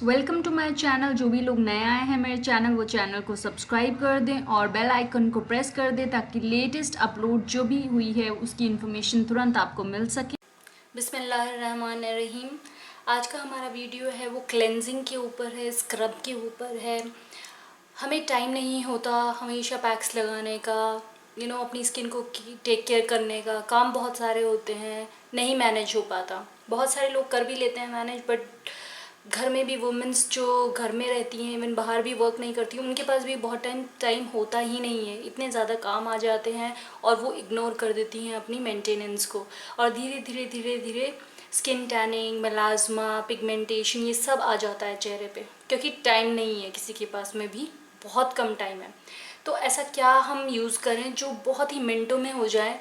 Welcome to my channel. जो भी लोग नए आए हैं मेरे चैनल वो चैनल को सब्सक्राइब कर दें और बेल आइकन को प्रेस कर दें ताकि लेटेस्ट अपलोड जो भी हुई है उसकी इन्फॉर्मेशन तुरंत आपको मिल सके। बिस्मिल्लाहिर्रहमानिर्रहीम। आज का हमारा वीडियो है वो क्लेंजिंग के ऊपर है, स्क्रब के ऊपर है। हमें टाइम नहीं होता हमेशा पैक्स लगाने का, अपनी स्किन को टेक केयर करने का। काम बहुत सारे होते हैं, नहीं मैनेज हो पाता। बहुत सारे लोग कर भी लेते हैं मैनेज, बट घर में भी वुमेंस जो घर में रहती हैं, इवन बाहर भी वर्क नहीं करती, उनके पास भी बहुत टाइम होता ही नहीं है। इतने ज़्यादा काम आ जाते हैं और वो इग्नोर कर देती हैं अपनी मेंटेनेंस को, और धीरे धीरे धीरे धीरे स्किन टैनिंग, मेलाज्मा, पिगमेंटेशन ये सब आ जाता है चेहरे पे, क्योंकि टाइम नहीं है किसी के पास में भी, बहुत कम टाइम है। तो ऐसा क्या हम यूज़ करें जो बहुत ही मिनटों में हो जाए,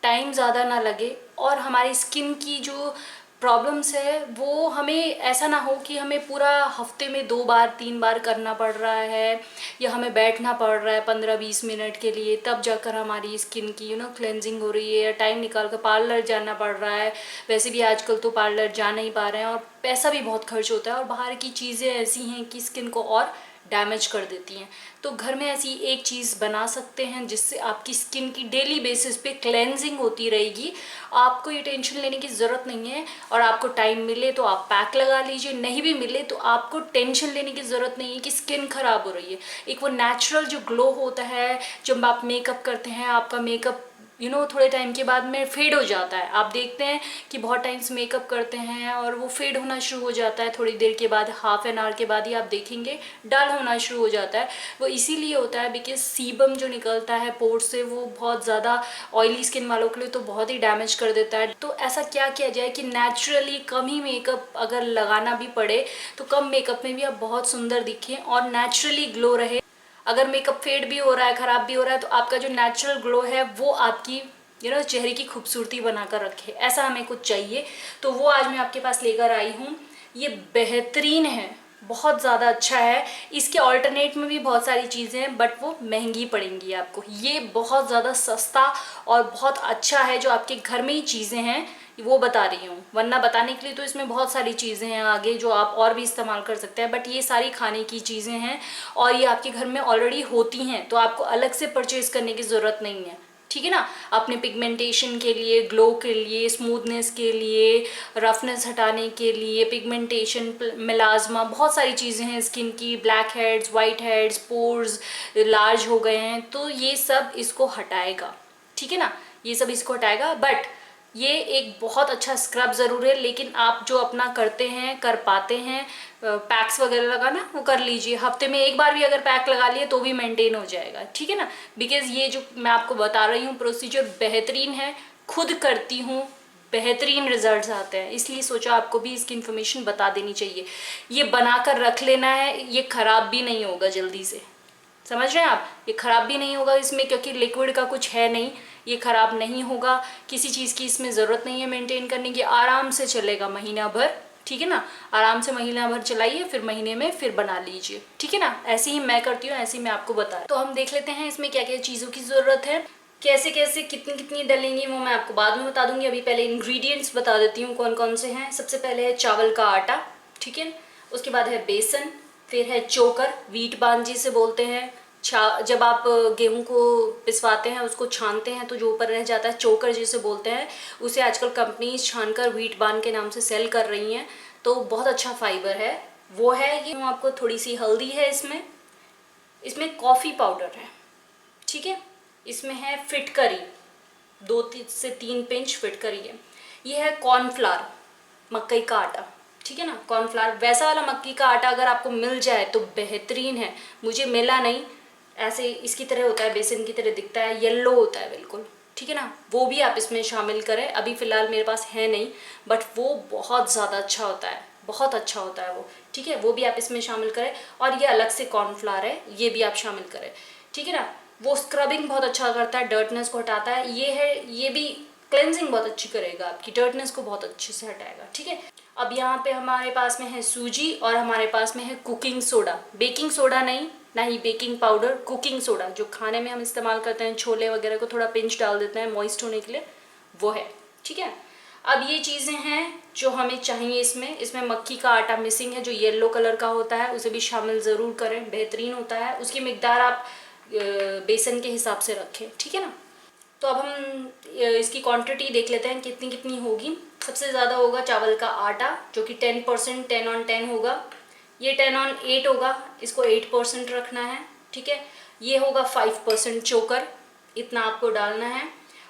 टाइम ज़्यादा ना लगे, और हमारी स्किन की जो प्रॉब्लम्स है वो हमें ऐसा ना हो कि हमें पूरा हफ्ते में 2 बार 3 बार करना पड़ रहा है, या हमें बैठना पड़ रहा है 15-20 मिनट के लिए, तब जाकर हमारी स्किन की क्लेंजिंग हो रही है, या टाइम निकाल कर पार्लर जाना पड़ रहा है। वैसे भी आजकल तो पार्लर जा नहीं पा रहे हैं और पैसा भी बहुत खर्च होता है, और बाहर की चीज़ें ऐसी हैं कि स्किन को और डैमेज कर देती हैं। तो घर में ऐसी एक चीज़ बना सकते हैं जिससे आपकी स्किन की डेली बेसिस पे क्लेंजिंग होती रहेगी। आपको ये टेंशन लेने की ज़रूरत नहीं है, और आपको टाइम मिले तो आप पैक लगा लीजिए, नहीं भी मिले तो आपको टेंशन लेने की ज़रूरत नहीं है कि स्किन ख़राब हो रही है। एक वो नेचुरल जो ग्लो होता है, जब आप मेकअप करते हैं, आपका मेकअप थोड़े टाइम के बाद में फेड हो जाता है। आप देखते हैं कि बहुत टाइम से मेकअप करते हैं और वो फेड होना शुरू हो जाता है, थोड़ी देर के बाद, हाफ एन आवर के बाद ही आप देखेंगे डल होना शुरू हो जाता है। वो इसीलिए होता है बिकॉज सीबम जो निकलता है पोर से वो बहुत ज़्यादा ऑयली स्किन वालों के लिए तो बहुत ही डैमेज कर देता है। तो ऐसा क्या किया जाए कि नेचुरली कम ही मेकअप अगर लगाना भी पड़े तो कम मेकअप में भी आप बहुत सुंदर दिखें और नेचुरली ग्लो रहे। अगर मेकअप फेड भी हो रहा है, ख़राब भी हो रहा है, तो आपका जो नेचुरल ग्लो है वो आपकी चेहरे की खूबसूरती बनाकर रखे, ऐसा हमें कुछ चाहिए। तो वो आज मैं आपके पास लेकर आई हूँ। ये बेहतरीन है, बहुत ज़्यादा अच्छा है। इसके ऑल्टरनेट में भी बहुत सारी चीज़ें हैं, बट वो महंगी पड़ेंगी आपको। ये बहुत ज़्यादा सस्ता और बहुत अच्छा है, जो आपके घर में ही चीज़ें हैं वो बता रही हूँ। वरना बताने के लिए तो इसमें बहुत सारी चीज़ें हैं आगे जो आप और भी इस्तेमाल कर सकते हैं, बट ये सारी खाने की चीज़ें हैं और ये आपके घर में ऑलरेडी होती हैं, तो आपको अलग से परचेज़ करने की ज़रूरत नहीं है। ठीक है ना। अपने पिगमेंटेशन के लिए, ग्लो के लिए, स्मूथनेस के लिए, रफनेस हटाने के लिए, पिगमेंटेशन, मेलाज्मा, बहुत सारी चीज़ें हैं स्किन की। Black heads, white heads, pores large हो गए हैं, तो ये सब इसको हटाएगा। ठीक है ना, ये सब इसको हटाएगा। बट ये एक बहुत अच्छा स्क्रब ज़रूर है, लेकिन आप जो अपना करते हैं, कर पाते हैं पैक्स वगैरह लगाना, वो कर लीजिए। हफ्ते में एक बार भी अगर पैक लगा लिए तो भी मेंटेन हो जाएगा। ठीक है ना। बिकॉज ये जो मैं आपको बता रही हूँ प्रोसीजर बेहतरीन है, खुद करती हूँ, बेहतरीन रिजल्ट्स आते हैं, इसलिए सोचा आपको भी इसकी इन्फॉर्मेशन बता देनी चाहिए। ये बनाकर रख लेना है, ये ख़राब भी नहीं होगा जल्दी से। समझ रहे हैं आप, ये ख़राब भी नहीं होगा इसमें, क्योंकि लिक्विड का कुछ है नहीं, ये ख़राब नहीं होगा। किसी चीज़ की इसमें ज़रूरत नहीं है मेंटेन करने की, आराम से चलेगा महीना भर। ठीक है ना, आराम से महीना भर चलाइए, फिर महीने में फिर बना लीजिए। ठीक है ना, ऐसे ही मैं करती हूँ, ऐसे ही मैं आपको बता। तो हम देख लेते हैं इसमें क्या क्या चीज़ों की ज़रूरत है, कैसे कैसे कितनी कितनी डलेंगी, वो मैं आपको बाद में बता दूंगी। अभी पहले इंग्रेडिएंट्स बता देती हूँ कौन कौन से हैं। सबसे पहले है चावल का आटा, ठीक है। उसके बाद है बेसन, फिर है चोकर, वीट बान जिसे बोलते हैं। जब आप गेहूं को पिसवाते हैं, उसको छानते हैं, तो जो ऊपर रह जाता है, चोकर जिसे बोलते हैं, उसे आजकल कंपनीज छानकर वीट बान के नाम से सेल कर रही हैं। तो बहुत अच्छा फाइबर है वो है ये। आपको थोड़ी सी हल्दी है इसमें, इसमें कॉफ़ी पाउडर है, ठीक है। इसमें है फिटकरी, 2 से 3 पिंच फिटकरी है। ये है कॉर्नफ्लावर, मकई का आटा, ठीक है ना। कॉर्नफ्लावर वैसा वाला मक्की का आटा अगर आपको मिल जाए तो बेहतरीन है। मुझे मिला नहीं, ऐसे इसकी तरह होता है, बेसन की तरह दिखता है, येलो होता है बिल्कुल, ठीक है ना। वो भी आप इसमें शामिल करें। अभी फ़िलहाल मेरे पास है नहीं, बट वो बहुत ज़्यादा अच्छा होता है, बहुत अच्छा होता है वो, ठीक है। वो भी आप इसमें शामिल करें। और ये अलग से कॉर्नफ्लावर है, ये भी आप शामिल करें, ठीक है ना। वो स्क्रबिंग बहुत अच्छा करता है, डर्टनेस को हटाता है। ये है, ये भी क्लेंजिंग बहुत अच्छी करेगा, आपकी डर्टनेस को बहुत अच्छे से हटाएगा, ठीक है। अब यहाँ पे हमारे पास में है सूजी, और हमारे पास में है कुकिंग सोडा। बेकिंग सोडा नहीं, ना ही बेकिंग पाउडर, कुकिंग सोडा जो खाने में हम इस्तेमाल करते हैं, छोले वगैरह को थोड़ा पिंच डाल देते हैं मॉइस्ट होने के लिए, वो है, ठीक है। अब ये चीज़ें हैं जो हमें चाहिए इसमें मक्की का आटा मिसिंग है, जो येलो कलर का होता है, उसे भी शामिल ज़रूर करें, बेहतरीन होता है। उसकी मिकदार आप बेसन के हिसाब से रखें, ठीक है ना। तो अब हम इसकी क्वांटिटी देख लेते हैं कितनी कितनी होगी। सबसे ज़्यादा होगा चावल का आटा, जो कि 10%, 10/10 होगा। ये 10/8 होगा, इसको 8% रखना है, ठीक है। ये होगा 5% चोकर, इतना आपको डालना है।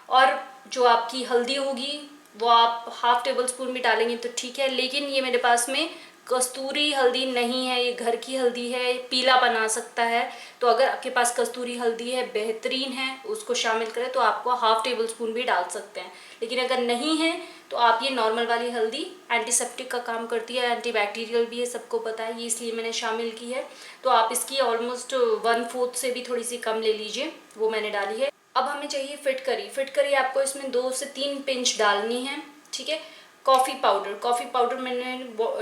और जो आपकी हल्दी होगी वो आप हाफ टेबल स्पून भी डालेंगे तो ठीक है, लेकिन ये मेरे पास में कस्तूरी हल्दी नहीं है, ये घर की हल्दी है, पीला बना सकता है। तो अगर आपके पास कस्तूरी हल्दी है, बेहतरीन है, उसको शामिल करें तो आपको हाफ टेबल स्पून भी डाल सकते हैं। लेकिन अगर नहीं है तो आप ये नॉर्मल वाली हल्दी एंटीसेप्टिक का काम करती है, एंटीबैक्टीरियल भी है, सबको पता है, ये इसलिए मैंने शामिल की है। तो आप इसकी ऑलमोस्ट 1/4 से भी थोड़ी सी कम ले लीजिए, वो मैंने डाली है। अब हमें चाहिए फिटकरी। फिटकरी आपको इसमें 2 से 3 पिंच डालनी है, ठीक है। कॉफ़ी पाउडर मैंने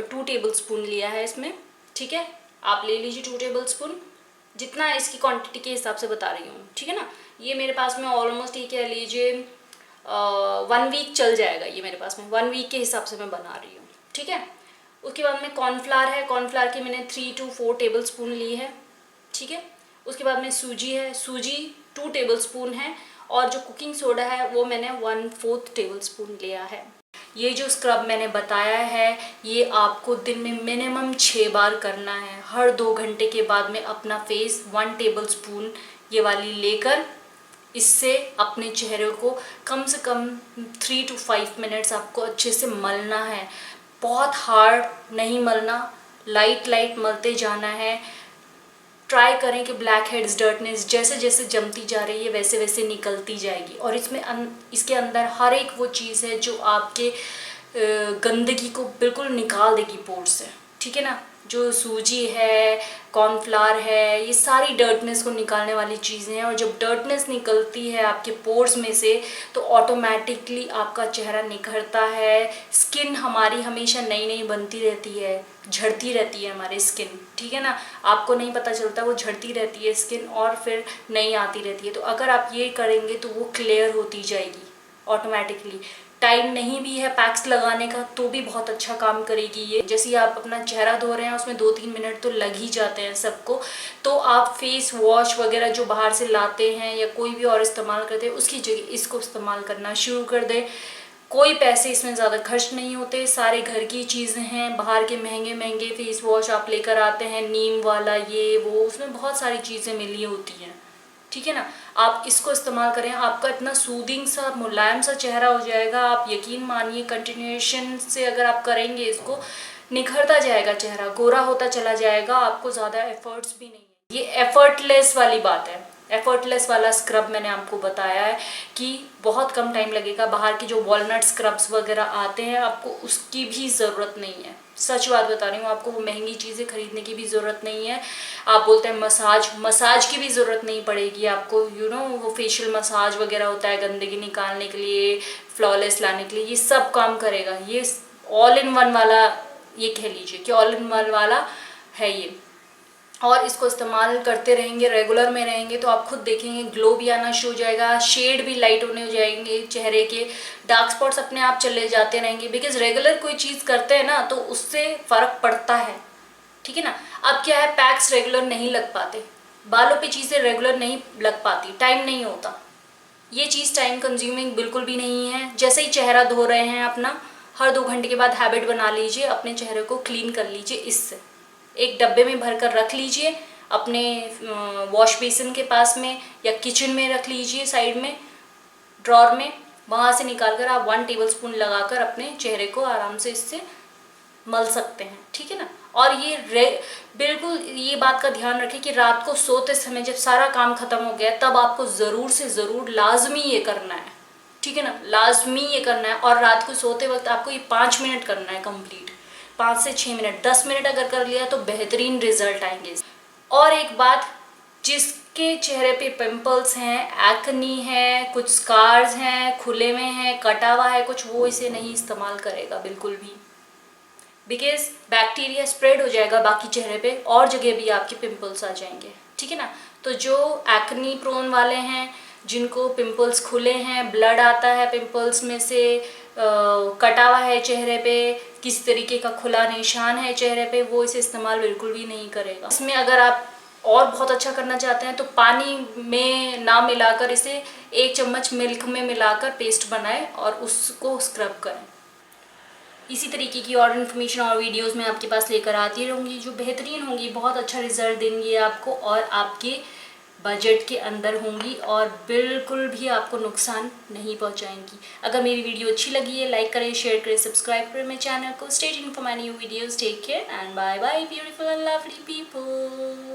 2 टेबल स्पून लिया है इसमें, ठीक है। आप ले लीजिए 2 टेबल स्पून, जितना इसकी क्वांटिटी के हिसाब से बता रही हूँ, ठीक है ना। ये मेरे पास में ऑलमोस्ट ये कह लीजिए 1 वीक चल जाएगा, ये मेरे पास में 1 वीक के हिसाब से मैं बना रही हूँ, ठीक है। उसके बाद में कॉर्नफ्लावर है, कॉर्नफ्लावर की मैंने 3 to 4 टेबल स्पून ली है, ठीक है। उसके बाद में सूजी है, सूजी 2 टेबल स्पून है। और जो कुकिंग सोडा है वो मैंने 1/4 टेबल स्पून लिया है। ये जो स्क्रब मैंने बताया है ये आपको दिन में मिनिमम 6 बार करना है। हर 2 घंटे के बाद में अपना फेस 1 टेबल स्पून ये वाली लेकर इससे अपने चेहरे को कम से कम 3 to 5 मिनट्स आपको अच्छे से मलना है। बहुत हार्ड नहीं मलना, लाइट लाइट मलते जाना है। ट्राई करें कि ब्लैक हेड्स, डर्टनेस जैसे जैसे जमती जा रही है वैसे वैसे निकलती जाएगी। और इसके अंदर हर एक वो चीज़ है जो आपके गंदगी को बिल्कुल निकाल देगी पोर से, ठीक है ना। जो सूजी है, कॉर्नफ्लावर है, ये सारी डर्टनेस को निकालने वाली चीज़ें हैं। और जब डर्टनेस निकलती है आपके पोर्स में से तो ऑटोमेटिकली आपका चेहरा निखरता है। स्किन हमारी हमेशा नई नई बनती रहती है, झड़ती रहती है हमारी स्किन, ठीक है ना। आपको नहीं पता चलता, वो झड़ती रहती है स्किन और फिर नई आती रहती है। तो अगर आप ये करेंगे तो वो क्लियर होती जाएगी ऑटोमेटिकली। टाइम नहीं भी है पैक्स लगाने का तो भी बहुत अच्छा काम करेगी ये। जैसे ही आप अपना चेहरा धो रहे हैं उसमें 2-3 मिनट तो लग ही जाते हैं सबको। तो आप फेस वॉश वगैरह जो बाहर से लाते हैं या कोई भी और इस्तेमाल करते हैं उसकी जगह इसको इस्तेमाल करना शुरू कर दें। कोई पैसे इसमें ज़्यादा खर्च नहीं होते, सारे घर की चीज़ें हैं। बाहर के महंगे महंगे फेस वॉश आप लेकर आते हैं, नीम वाला ये वो, उसमें बहुत सारी चीज़ें मिली होती हैं, ठीक है ना। आप इसको इस्तेमाल करें, आपका इतना सूदिंग सा मुलायम सा चेहरा हो जाएगा। आप यकीन मानिए कंटिन्यूएशन से अगर आप करेंगे इसको, निखरता जाएगा चेहरा, गोरा होता चला जाएगा। आपको ज़्यादा एफर्ट्स भी नहीं है। ये एफर्टलेस वाली बात है। एफर्टलेस वाला स्क्रब मैंने आपको बताया है कि बहुत कम टाइम लगेगा। बाहर की जो वॉलनट स्क्रब्स वगैरह आते हैं आपको उसकी भी ज़रूरत नहीं है। सच बात बता रही हूँ, आपको वो महंगी चीज़ें खरीदने की भी ज़रूरत नहीं है। आप बोलते हैं मसाज की भी ज़रूरत नहीं पड़ेगी आपको। वो फेशियल मसाज वगैरह होता है गंदगी निकालने के लिए, फ्लॉलेस लाने के लिए, ये सब काम करेगा। ये ऑल इन वन वाला, ये कह लीजिए कि ऑल इन वन वाला है ये। और इसको इस्तेमाल करते रहेंगे, रेगुलर में रहेंगे तो आप खुद देखेंगे ग्लो भी आना शुरू हो जाएगा, शेड भी लाइट होने हो जाएंगे चेहरे के, डार्क स्पॉट्स अपने आप चले जाते रहेंगे। बिकॉज रेगुलर कोई चीज़ करते हैं ना तो उससे फ़र्क पड़ता है, ठीक है ना। अब क्या है, पैक्स रेगुलर नहीं लग पाते, बालों पे चीज़ें रेगुलर नहीं लग पाती, टाइम नहीं होता। ये चीज़ टाइम कंज्यूमिंग बिल्कुल भी नहीं है। जैसे ही चेहरा धो रहे हैं अपना, हर 2 घंटे के बाद हैबिट बना लीजिए, अपने चेहरे को क्लीन कर लीजिए। इससे एक डब्बे में भर कर रख लीजिए अपने वॉश बेसिन के पास में या किचन में रख लीजिए, साइड में ड्रॉर में। वहाँ से निकाल कर आप 1 टेबल स्पून लगाकर अपने चेहरे को आराम से इससे मल सकते हैं, ठीक है ना। और ये बिल्कुल ये बात का ध्यान रखें कि रात को सोते समय जब सारा काम खत्म हो गया तब आपको ज़रूर से ज़रूर लाजमी ये करना है, ठीक है ना, लाजमी ये करना है। और रात को सोते वक्त आपको ये 5 मिनट करना है कंप्लीट, 5 से 6 मिनट, 10 मिनट अगर कर लिया तो बेहतरीन रिजल्ट आएंगे। और एक बात, जिसके चेहरे पे पिंपल्स हैं, एक्नी है, कुछ स्कार्स हैं, खुले में हैं, कटा हुआ है कुछ, वो इसे नहीं इस्तेमाल करेगा बिल्कुल भी। बिकॉज बैक्टीरिया स्प्रेड हो जाएगा बाकी चेहरे पे और जगह भी आपके पिंपल्स आ जाएंगे, ठीक है ना। तो जो एक्नी प्रोन वाले हैं, जिनको पिंपल्स खुले हैं, ब्लड आता है पिंपल्स में से, कटा हुआ है चेहरे पे, किसी तरीके का खुला निशान है चेहरे पे, वो इसे इस्तेमाल बिल्कुल भी नहीं करेगा। इसमें अगर आप और बहुत अच्छा करना चाहते हैं तो पानी में ना मिलाकर इसे 1 चम्मच मिल्क में मिलाकर पेस्ट बनाएं और उसको स्क्रब करें। इसी तरीके की और इन्फॉर्मेशन और वीडियोस मैं आपके पास लेकर आती रहूँगी जो बेहतरीन होंगी, बहुत अच्छा रिजल्ट देंगी आपको और आपके बजट के अंदर होंगी और बिल्कुल भी आपको नुकसान नहीं पहुंचाएंगी। अगर मेरी वीडियो अच्छी लगी है लाइक करें, शेयर करें, सब्सक्राइब करें मेरे चैनल को। Stay tuned for my new videos. Take care and bye bye beautiful and lovely people.